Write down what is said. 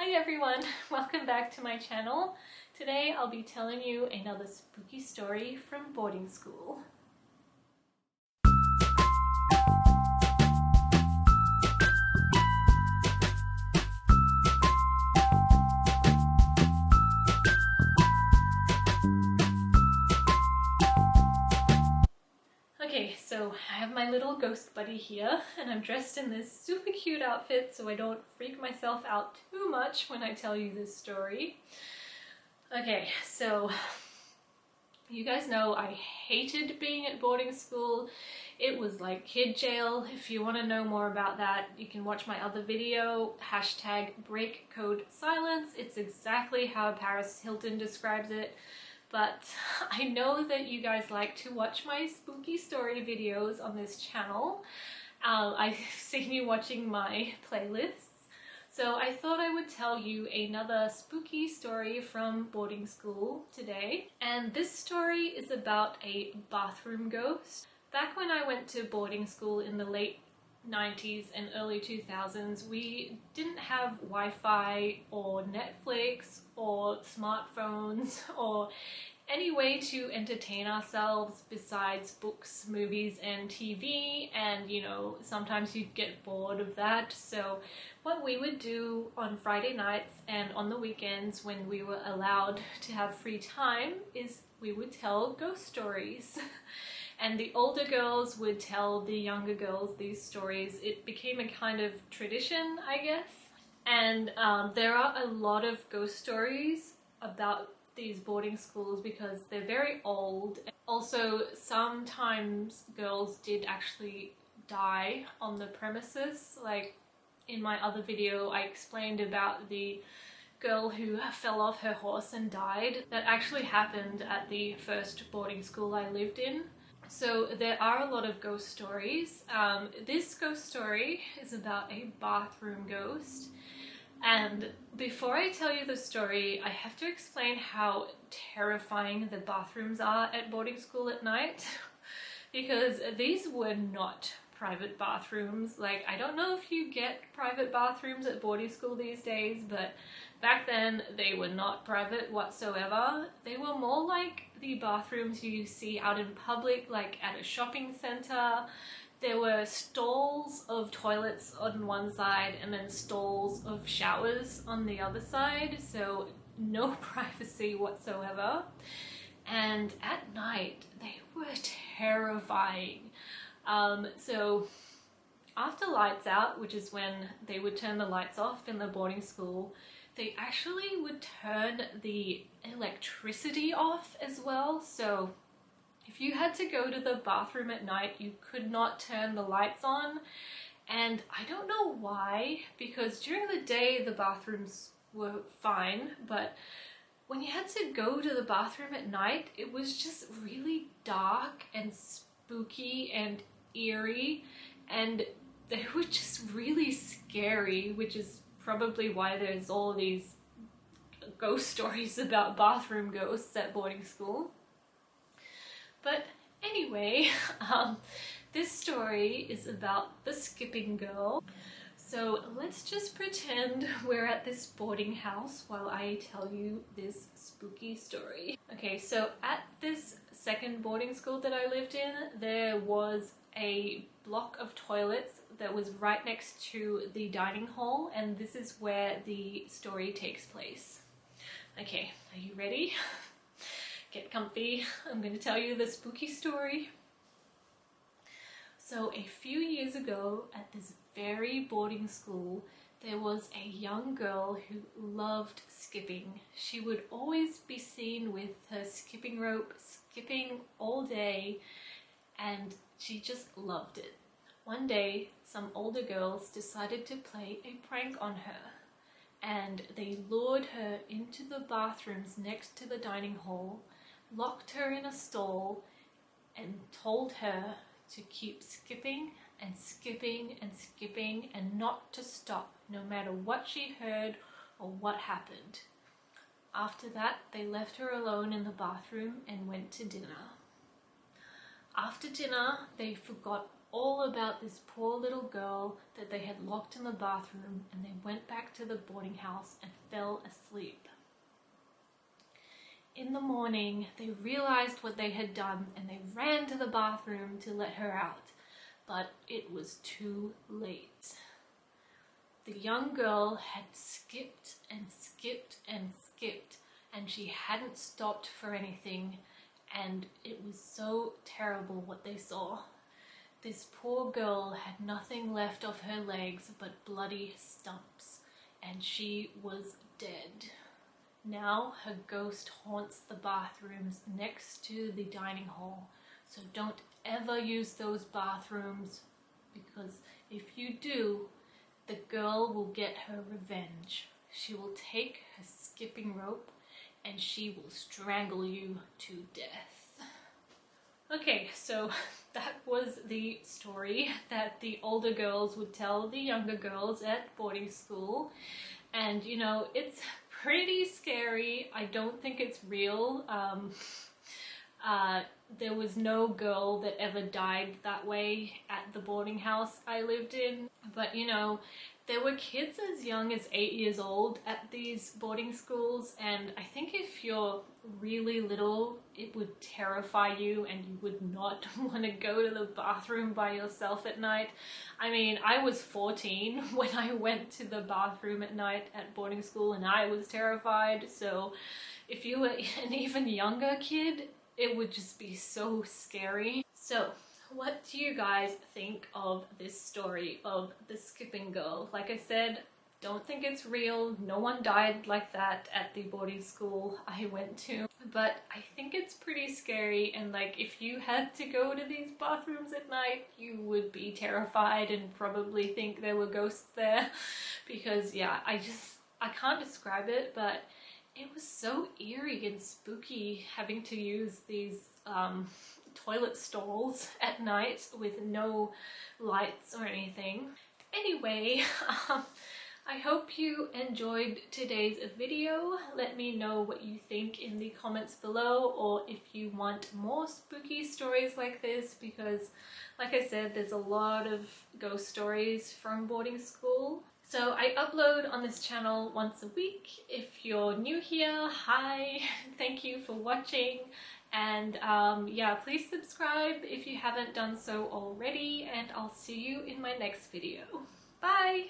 Hi everyone, welcome back to my channel. Today I'll be telling you another spooky story from boarding school. Okay, so I have my little ghost buddy here and I'm dressed in this super cute outfit so I don't freak myself out too much when I tell you this story. Okay, so you guys know I hated being at boarding school. It was like kid jail. If you want to know more about that, you can watch my other video, #BreakCodeSilence. It's exactly how Paris Hilton describes it. But I know that you guys like to watch my spooky story videos on this channel. I've seen you watching my playlists. So I thought I would tell you another spooky story from boarding school today. And this story is about a bathroom ghost. Back when I went to boarding school in the late 90s and early 2000s, we didn't have Wi-Fi or Netflix or smartphones or any way to entertain ourselves besides books, movies and TV, and you know, sometimes you'd get bored of that. So what we would do on Friday nights and on the weekends when we were allowed to have free time is we would tell ghost stories. And the older girls would tell the younger girls these stories. It became a kind of tradition, I guess. And there are a lot of ghost stories about these boarding schools because they're very old. Also, sometimes girls did actually die on the premises. Like in my other video, I explained about the girl who fell off her horse and died. That actually happened at the first boarding school I lived in. So there are a lot of ghost stories. This ghost story is about a bathroom ghost. And before I tell you the story, I have to explain how terrifying the bathrooms are at boarding school at night. Because these were not private bathrooms. Like, I don't know if you get private bathrooms at boarding school these days, but back then they were not private whatsoever. They were more like the bathrooms you see out in public, like at a shopping center. There were stalls of toilets on one side and then stalls of showers on the other side, so no privacy whatsoever. And at night they were terrifying. So after lights out, which is when they would turn the lights off in the boarding school, they actually would turn the electricity off as well. So if you had to go to the bathroom at night, you could not turn the lights on. And I don't know why, because during the day the bathrooms were fine, but when you had to go to the bathroom at night, it was just really dark and spooky and eerie, and they were just really scary, which is probably why there's all these ghost stories about bathroom ghosts at boarding school. But anyway, this story is about the skipping girl. So let's just pretend we're at this boarding house while I tell you this spooky story. Okay, so at this second boarding school that I lived in, there was a block of toilets that was right next to the dining hall, and this is where the story takes place. Okay, are you ready? Get comfy. I'm going to tell you the spooky story. So a few years ago at this very boarding school, there was a young girl who loved skipping. She would always be seen with her skipping rope, skipping all day, and she just loved it. One day, some older girls decided to play a prank on her, and they lured her into the bathrooms next to the dining hall, locked her in a stall, and told her to keep skipping and skipping and skipping and not to stop, no matter what she heard or what happened. After that, they left her alone in the bathroom and went to dinner. After dinner, they forgot all about this poor little girl that they had locked in the bathroom, and they went back to the boarding house and fell asleep. In the morning, they realized what they had done and they ran to the bathroom to let her out, but it was too late. The young girl had skipped and skipped and skipped, and she hadn't stopped for anything, and it was so terrible what they saw. This poor girl had nothing left of her legs but bloody stumps, and she was dead. Now her ghost haunts the bathrooms next to the dining hall, so don't ever use those bathrooms, because if you do, the girl will get her revenge. She will take her skipping rope and she will strangle you to death. Okay, so that was the story that the older girls would tell the younger girls at boarding school. And you know, it's pretty scary. I don't think it's real. There was no girl that ever died that way at the boarding house I lived in. But you know, there were kids as young as 8 years old at these boarding schools, and I think if you're really little, it would terrify you and you would not want to go to the bathroom by yourself at night. I mean, I was 14 when I went to the bathroom at night at boarding school and I was terrified, so if you were an even younger kid, it would just be so scary. So, what do you guys think of this story of the skipping girl? Like I said, don't think it's real. No one died like that at the boarding school I went to. But I think it's pretty scary, and like if you had to go to these bathrooms at night, you would be terrified and probably think there were ghosts there. Because yeah, I can't describe it, but it was so eerie and spooky having to use these toilet stalls at night with no lights or anything. Anyway, I hope you enjoyed today's video. Let me know what you think in the comments below, or if you want more spooky stories like this, because like I said, there's a lot of ghost stories from boarding school. So I upload on this channel once a week. If you're new here, hi, thank you for watching. And yeah, please subscribe if you haven't done so already, and I'll see you in my next video. Bye!